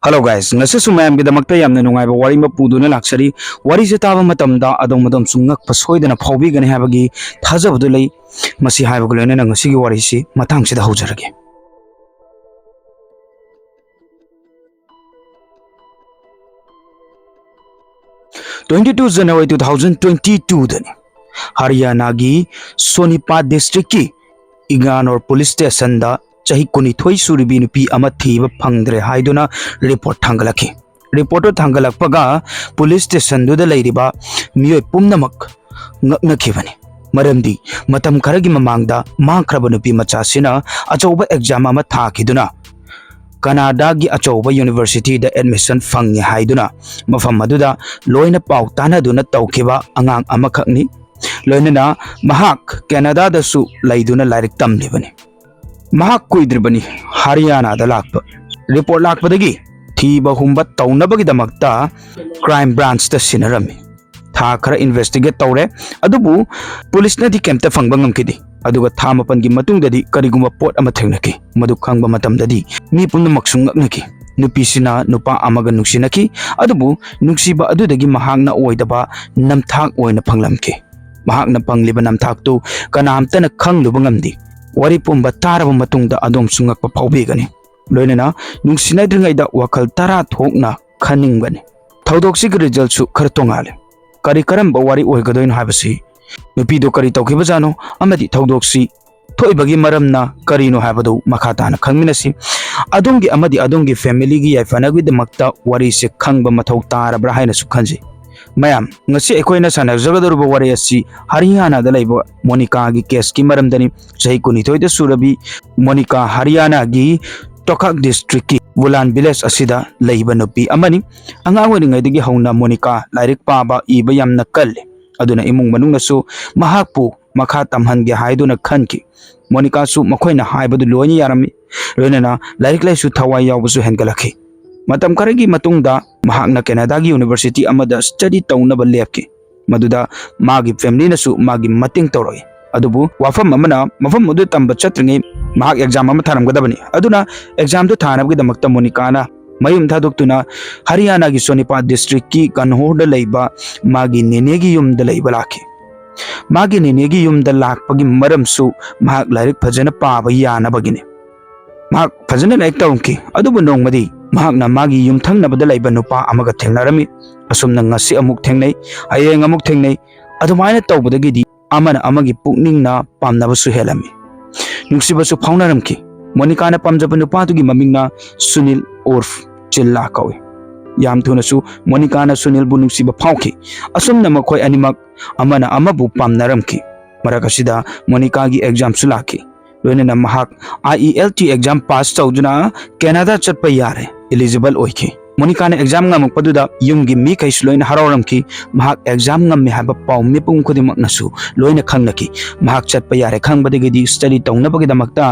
Hello guys, ngasi su mayam gidamakta yamna nungai ba wari ma puduna laksari wari se taba matamda adong madam sungak pasoidana phawbi gani habagi thajabdu lei masi haibag lena ngasi gi wari si matang sida haujarage. January 2022 dani Haryana gi Sonipat district ki Iganor police station da chahi kunithoi suribi nupi ama thiba phangdre haiduna report thangalaki report thangalakpaga police station du da leiriba miyoi pumnamak ngaknakhibani maramdi matam kharagi mamangda mangkhraba nupi machasina achauba exam ama thakiduna Canada gi achauba university da admission fangi haiduna mafam aduda loina pau tanaduna tawkiba angang amakhakni loinana mahak Canada da su laiduna lairik tamlibani mahak kuidribani Haryana da lakpa report lakpadagi thiba humba taunabagi damakta crime branch da sinarami tha khara investigate tawre adubu police na di kemta fangba ngamkidi aduga tha mapan gi matungdadi kariguma pot ama thengnaki madu khangba matamdadi mi punnamak sungaknaki nupisina nupa amaga nuksinaki adubu nuksiba adudagi mahakna oidaba namthak oina phanglamki mahakna pangliba namthak tu kanamtana khangluba ngamdi wari pumba taraba matungda adom sungakpa phawbigani loinana nungsinadringaida wakal tara thokna khaningbani thaudoksi gi result su khar tongale kari karamba wari oigadoin habasi nupido kari tawkhibajano amadi thaudoksi thoibagi maramna karino habadu makhatana khangminasi adongi amadi adongi family gi yaifanagi damakta wari se khangba mathau tarabra haina su khanji mayam ngasi ekoina sana jagadoruba wari asi Haryana da laiba Monica gi case ki maramdani chahi kunithoi da surabi Monica Haryana gi Tokak district ki Bulan village asida laiba nupi amani angawani ngaidagi hauna Monica lairik paba iba yamna kalle aduna imung manungna su mahakpu makha tamhange haiduna khanki Monica su makoina haibadu loini yarami loinana lairik laisu thawai yawbusu hengalakhi matam karagi matungda mahakna Canada gi university amada study taunaba lepki maduda magi family na su magi mating tawroi adubu wafam amana mafam mudu tamba chatringi mahak exam ama tharamgadabani aduna exam du thanabgi damakta Monica na mayum thadoktuna Haryana gi Sonipat district ki Kanhor da leiba magi nene gi yum da leiba lakhi magi nene gi yum da lakpagi maram su mahak lairik phajana paaba yana bagine mahak phajana laik tawunki adubu nongmadi mahakna magi yumthangnabada laiba nupa amaga thengnarami asumna ngasi amuk thengnai hayeng amuk thengnai adumaina tawbadagidi amana amagi pukningna pamnabasu helami nungsibasu phaunaramki Monica na pamjaba nupatugi mamingna Sunil urf Chilla kawi yam thunasu Monica na Sunil bu nungsiba phauki asumna makhoi animak amana amabu pamnaramki marakasida Monica gi exam sulaki loinana mahak IELT exam pass tawduna Canada chatpa yare eligible oiki Monica na exam ngamuk paduda yumgi mi kai loina harawramki mahak exam ngamme haba paw mipum khudimak nasu loina khangnaki mahak chatpa yare khangbadagidi study tawnabagi damakta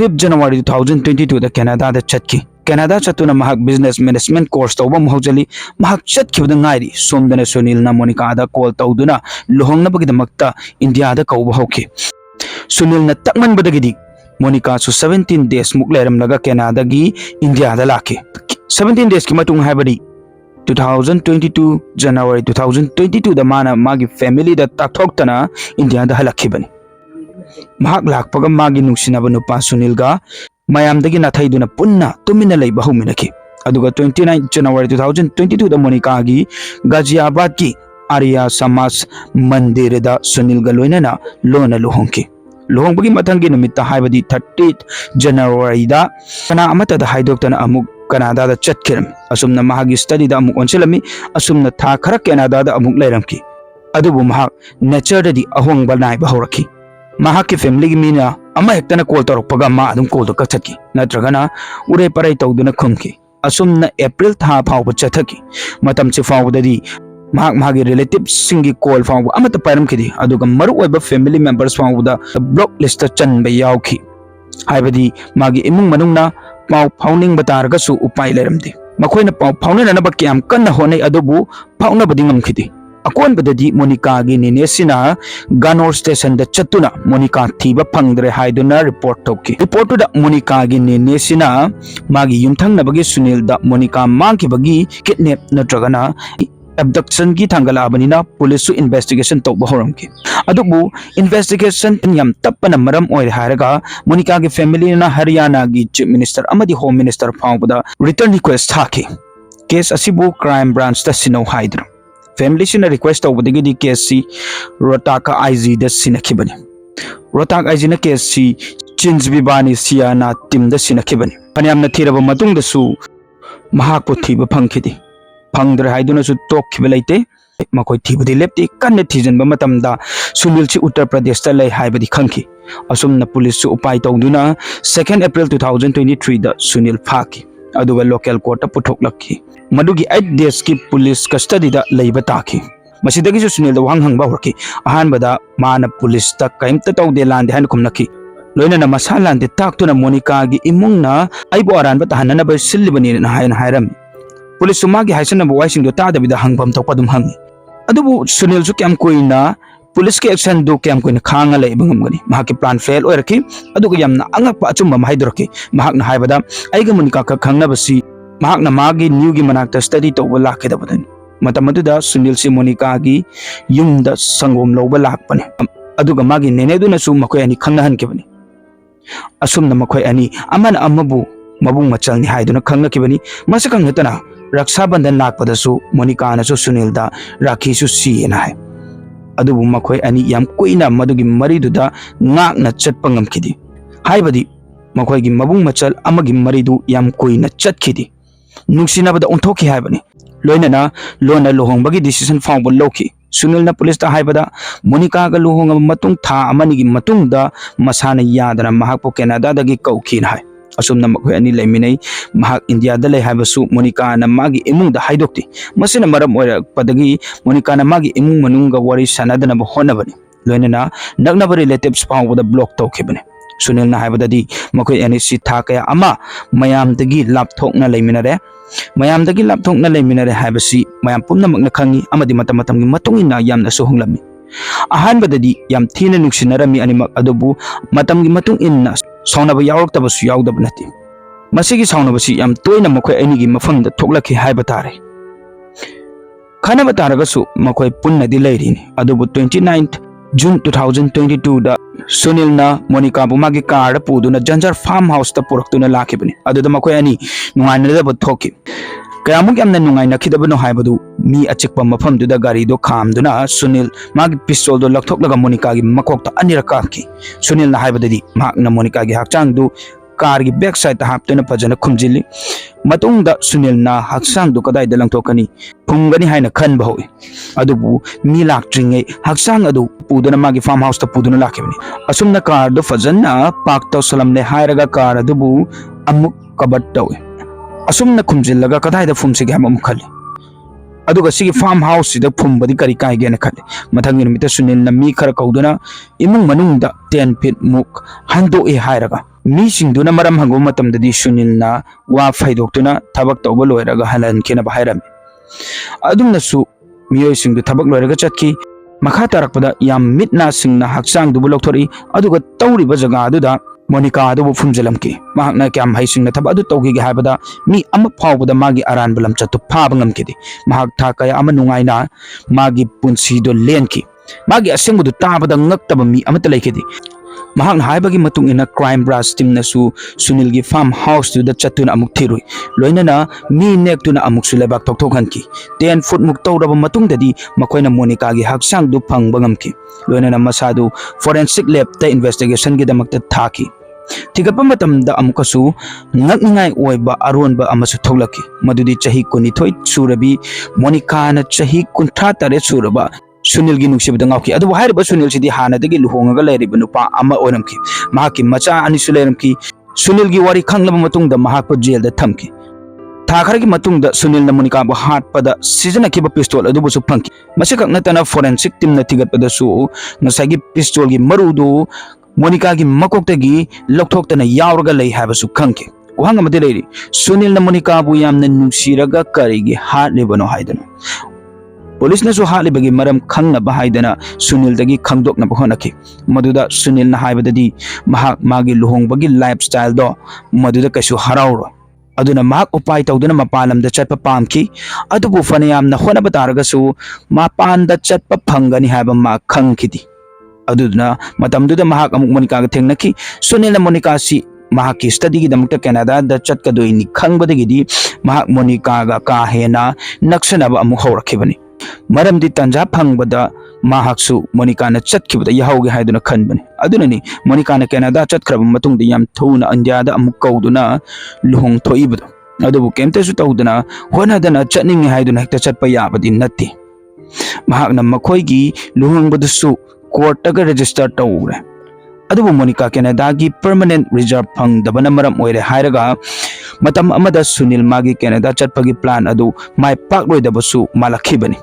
5 January 2022 da Canada da chatki Canada chatuna mahak business management course tawba mohjali mahak chatkibda ngairi somdana Sunil na Monica da call tawduna lohongnabagi damakta India da kawba hoki Sunil na takman badagidi Monica su 17 days mukleram laga Canada gi India da laki 17 days ki matung habadi 2022 January 2022 da mana magi family da takthok India da halakhibani mahak lakpaga magi nungsinaba nupa Sunil ga mayamdagi nathaiduna punna tumina leiba huminaki aduga 29 January 2022 da Monica gi Ghaziabad ki Arya Samaj Mandir da Sunil ga loinana lona luhongki luhongbagi mathangi numitta haibadi 30 January da kana amata da haidoktana amuk Canada da chatkiram asumna mahagi study da amuk onselami asumna tha khara Canada da amuk lairamki adubu mahak nature da di ahongba naiba horaki mahak ki family gi mina ama hektana call torokpaga ma adum call to kathaki natragana ure parai tawduna khumki asumna April tha phawba chathaki matam che phawdadi mahak mahagi relatives singi call phawba amata pairamkidi aduga maru oiba family members phawda block list ta chanba yawki haibadi magi imung manungna paw phawning batarga su upai leramdi makoina paw phawnana ba kyam kanna honai adubu phawnabadi ngamkhidi अकोनबददी मोनिका गी नेनेसिना गानोर station द चतुना मोनिका थीबा फंगद्रे हाइदुना report तौकी रिपोर्ट द मोनिका गी नेनेसिना मागी युमथंगनबगी सुनील द मोनिका मांगखिबगी किडनैप नत्रगना abduction की थांगलाबनिना पुलिस इन्वेस्टिगेशन तौब होरमकी अदुबु इन्वेस्टिगेशन यम तप्पन मरम ओइर हारगा मोनिका की फैमिली ना हरियाणा की चीफ मिनिस्टर अमदी होम मिनिस्टर फाउबदा रिटर्न रिक्वेस्ट थाकी केस असिबु क्राइम ब्रांच द सिनो हाइद्र फैमिली सिना रिक्वेस्ट तौबदगी केस सी रोहतक आईजी द सिनखिबनी रोहतक आईजी ना केस सी चिंज बिबानी सियाना टीम द सिनखिबनी फनियामना थीरब मतुंग दसु महाकु थीब फंखिदी फंगद्रे हाइदुनसु तोखिबा लेते मखोय थीबदी लेप्ती कन्ने थीजनबा मतमदा सुनील सी उत्तर प्रदेश ता लै हाइबदी खंखी असुमना पुलिस सु उपाय तौदुना 2 अप्रैल 2023 दा सुनील फाकी अदुगा लोकल कोर्ट पुथोकलखी मदुगी 8 डेज की पुलिस कस्टडी दा लैबा ताखी मसिदगी सु सुनील दा वांग हंगबा होरकी अहानबदा माना पुलिस ता कयमता तौदे लांदे हान खुमनखी लोइना मसा लांदे ताक्तुना मोनिका गी इमुंगना आइबो अरानबा तहनना बा सिल्लिबनी ना हायरम पुलिस सुमागी हाइसन वाइसिंग तादबीद हंगफम तौपदुम हंगी अदुबु सुनील सु क्याम कोइना पुलिस के एक्शन दो क्याम कोइना खांगा लेबा ngमगनी महाकी प्लान फेल ओरकी अदुगा यमना अंगप अचुम हाइदरकी महाकना हाइबदा आइगा मुनिका का खंगनबसी महाकना मागी न्यू गी मनाक्ता स्टडी तौबा लाखेदबदन मतमदुदा सुनील से मोनिका गी युमदा संगोम लौबा लाकपने अदुगा मागी नेनेदुना सु मखोय अनि खंगहनकेबनी असुमना मखोय अनि अमन अमबु मबुंग मचलनी हाइदुना खंगनकेबनी मसकंगतना रक्षाबंधन लापदसु मोनिका नसु सुनील दा राखी सु सीना है अदुबु मखोय अनि याम कोइना मदुगी मरिदुदा नाकना चटपा ngमखिदी हाइबदी मखोयगी मबुंग मचल अमगी मरिदु याम कोइना चटखिदी नुक्सिनाबदा ओंथोखि हाइबनी लोइनना लोना लोहोंबगी डिसीजन फाउब लौखि सुनील ना पुलिस ता हाइबदा मोनिका गा लोहोंग मतुंग था अमनिगी मतुंगदा मसाना यादना महाकपो कनाडा दगी कौखिन हाय असुमना मखोय अनि लेमिनै महाक इंडिया द लै हाइबसु मोनिका ना मागी इमुंग द हाइदोक्ति मसिना मरम ओर पदगी मोनिका ना मागी इमुंग मनुंग वरी सनादना होनबनी लोइनना नगनब रिलेटिव्स फाउब द ब्लॉक तौखिबने सुनील ना हाइबददी मखोय अनि सिथा कया अमा मयामदगी लापथोकना लेमिनरे मयामदगी लापथोकना लेमिनरे हाइबसी मयाम पुमनमकना खंगी अमदी मतमतमगी मतुंगिना यामना सोहंगलमी अहानबददी याम थीना नुक्सिनरमी अनिमक अदुबु मतमगी मतुंग इन्ना सौनब यावरक्तबसु यावदब नति मसिगी सौनबसी याम तोयना मखोय अनिगी मफंगदा थोकलखि हाइबा तारे खनब तारगसु मखोय पुन्नदी लैरिनि अदुबु 29 जून 2022 दा सुनील ना मोनिका बुमागी कार पुदुना जंजर फार्म हाउस ता पुरक्तुना लाखिबनि अदुदा मखोय अनि नुंगाइनदब थोकि कयामुक यामना नुंगाइनखिदबनो हाइबदु मी अचिकपा मफमदुदा गाड़ी दो खामदुना सुनील मागी पिस्तौल दो लखथोकलगा मोनिका गी मकोकता अनिरकाखि सुनील ना हाइबददी माकना मोनिका गी हक्चांग दु कार की बैक साइड हापतुना फजन खुमजिली मतुंगदा सुनील ना हक्सांग दु कदाइदा लंगथोकनी फुंगनी हाइना खनबा होई अदुबु मी लाक्ट्रिंगे हक्सांग अदु पुदुना मागी फार्म हाउस ता पुदुना लाखिबनी असुमना कार दो फजना पाक तौसलमने हायरगा कार अदुबु अमुक कबट तौई असुमना खुमजिलगा कदाइदा फुमसिगे हम खली अदुगा सिगी फार्म हाउस सिदा फुमबदी करी काइगेना खले मथंगी नुमिता सुनील ना मी खर कौदुना इमुंग मनुंगदा 10 फीट मुक हंदो ए हायरगा मी सिंगदुना मरम हंगो मतमददी सुनील ना वा फाइदोक्तुना थबक तौबा लोयरगा हलन खेना बाहरमी अदुमनसु मियोय सिंगदु थबक लोयरगा चटकी मखा तारकपदा याम मिटना सिंगना हक्सांग दुबु लौथोरी अदुगा तौरिबा जगा अदुदा मोनिका अदुबु फुमजलमकी महाकना क्याम हाइसिंगना थब अदु तौगी हाइबदा मी अम फावबदा मागी अरान बलम चतु फाब ngमकिदि महाक था कया अम नुंगाइना मागी पुंसीदो लेनकी मागी असेंगबदु ताबदा ngक्तब मी अमत लैखिदि महाकना हाइबगी मतुंग इना क्राइम ब्रांच टीम नसु सुनील गी फार्म हाउस तुदा चतुना अमुक थिरुई लोइनना मी नेक्तुना अमुक सुलेबाक थोकथोकहनकी 10 फुट मुक तौरब मतुंगददी मखोइना मोनिका गी हक्सांग दु फंगबा ngमकी लोइनना मसादु फोरेंसिक लैब ता इन्वेस्टिगेशन गी दमकता थाकी थिगपा मतमदा अमुकसु ngakningai oiba aronba amasu thoglaki madudi chahi kunithoi surabि Monika ना chahi 38 suraba सुनील की नुक्सिबदा ngauki adu hairiba सुनील सिदी हानादगी लुहोंगा लेरिबा नुपा अमा ओरमकी महाकी मचा अनिसु लेरमकी सुनील की वारी खंगलब मतुंगदा महाकपा जेल दा थमकी थाखर की मतुंगदा सुनील ना मोनिका बु हाटपदा सिजनखिबा पिस्तौल अदुबुसु फंकी मसिकक नतना फोरेंसिक टीम ना थिगतपदसु ngसागी पिस्तौल की मरुदु मोनिका की मकोक्तगी लौथोक्तना यावरगा लै हाबसु खंकी वहांग मदे लेरि सुनील ना मोनिका बु यामना नुक्सिरगा करिगी हाटलिबनो हाइदनो पुलिस ने हालिबगी मरम खंगनबा हाइदना सुनील दगी खंगदोकनबा होनखि मदुदा सुनील ना हाइबददी महाक मागी लुहोंगबगी लाइफस्टाइल दो मदुदा कैसु हराउरो अदुना महाक उपाय तौदुना मपालमदा चटपा पामखि अदुबु फनयामना होनबा तारगसु मपानदा चटपा फंगनी हाइबा मा खंगखिदि अदुना मतमदुदा महाक अमुक मोनिका थेंगनखि सुनील मोनिका सी महाक की स्टडी की दमकता कनाडा द चटकदोइनी खंगबदगिदी महाक मोनिका गा का हेना नक्सनबा अमुक हौरखिबनी मरमदी तंजा फंगबदा महाकसु मोनिका न चटखिबदा यहाउगे हाइदुना खनबनी अदुननी मोनिका न कनाडा चटखरब मतुंगदि याम थौना इंडिया दा अमुक कौदुना लुहोंग थोइबदो अदुबु केमतेसु तौदना होनादना चटनिंग हाइदुना हेक्ता चटपा याबदि नत्ति महाकना मखोइगी लुहोंगबदसु कोर्टगा रजिस्टर तौरे अदुबु मोनिका कनाडा की परमानेंट रिजर्व फंगदबना मरम ओइरे हाइरगा मतम अमदा सुनील मागी कनाडा चटपगी प्लान अदु माय पाकलोइदबसु मालखिबनी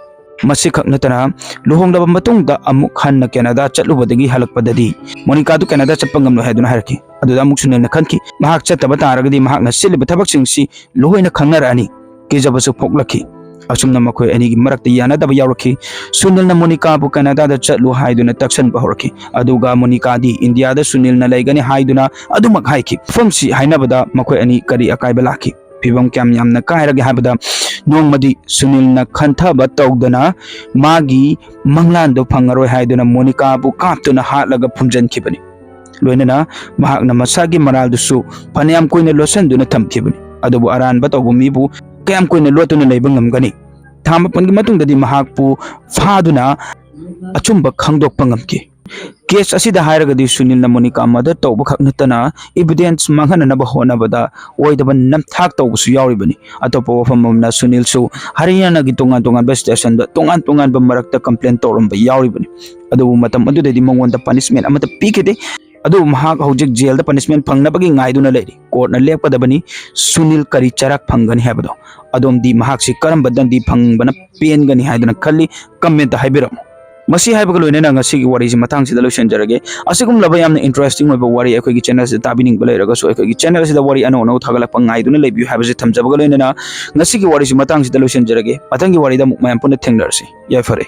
मसी खकनतना लुहोंगदब मतुंगदा अमुक हन्न कनाडा चटलुबदगी हलकपददी मोनिका दु कनाडा चटपंगमनो हाइदुना हारखि अदुदा अमुक सुनील न खनखि महाक चटब तारगदी महाक न सिलिब थबकसिंगसी लोहोइना खंगनरानी किजबसु फोकलखि असुमना मखोय अनिगी मरक्ता यानदब यावरखि सुनील न मोनिका बु कनाडा दा चटलु हाइदुना तक्सन बहरखि अदुगा मोनिका दी इंडिया दा सुनील न लैगनी हाइदुना अदुमक हाइखि फमसी हाइनबदा मखोय अनी करी अकाइबा लाखि फिबम क्याम यामना कायरगे हाबदा नोंगमदी सुनील न खंथब तौदना मागी मंगलान दो फंगरोय हाइदुना मोनिका बु कापतुना हातलगा फुमजनखिबनी लोइनना महाकना मसागी मरालदुसु फनयाम कोइने लोसनदुना थमखिबनी अदुबु अरानबा तौबु मीबु कयम कोइने लोतुना लैबा ngamgani थामपनगी मतुंगददी महाकपु फादुना अचुंबा खंगदोकपा ngamki केस असिदा हायरगदी सुनील न मोनिका मदर तौबा खकनतना एविडेंस मांगहननबा होनबदा ओइदबा नमथाक तौबसु यावरिबनी अतोपा वफममना सुनील सु हरियाणा की तोंगान तोंगान बस स्टेशन दा तोंगान तोंगान बा मरकता कंप्लेन तौरमबा यावरिबनी अदुबु मतम अदुददी मंगोंदा पनिशमेंट अमता पीखिदे अदु महाक हौजिक जेल दा पनिशमेंट फंगनबगी ngaiduna लेरी कोर्ट न लेपदबनी सुनील करी चरक फंगनी हाबदो अदोमदी महाक सि करम बदंदी फंगबना पेनगनी हाइदना खल्ली कमेंट हाइबिरम मसी हाइबगा लोइना ngasi wari ji matang sida lotion jarage asigum laba yamna interesting oiba wari ekoi gi channel sida tabining balairaga so ekoi gi channel sida wari ano no thagala pangai duna lebiu haibse thamjabaga loina ngasi gi wari ji matang sida lotion jarage matangi wari da mayam punna thenglarsi yai fare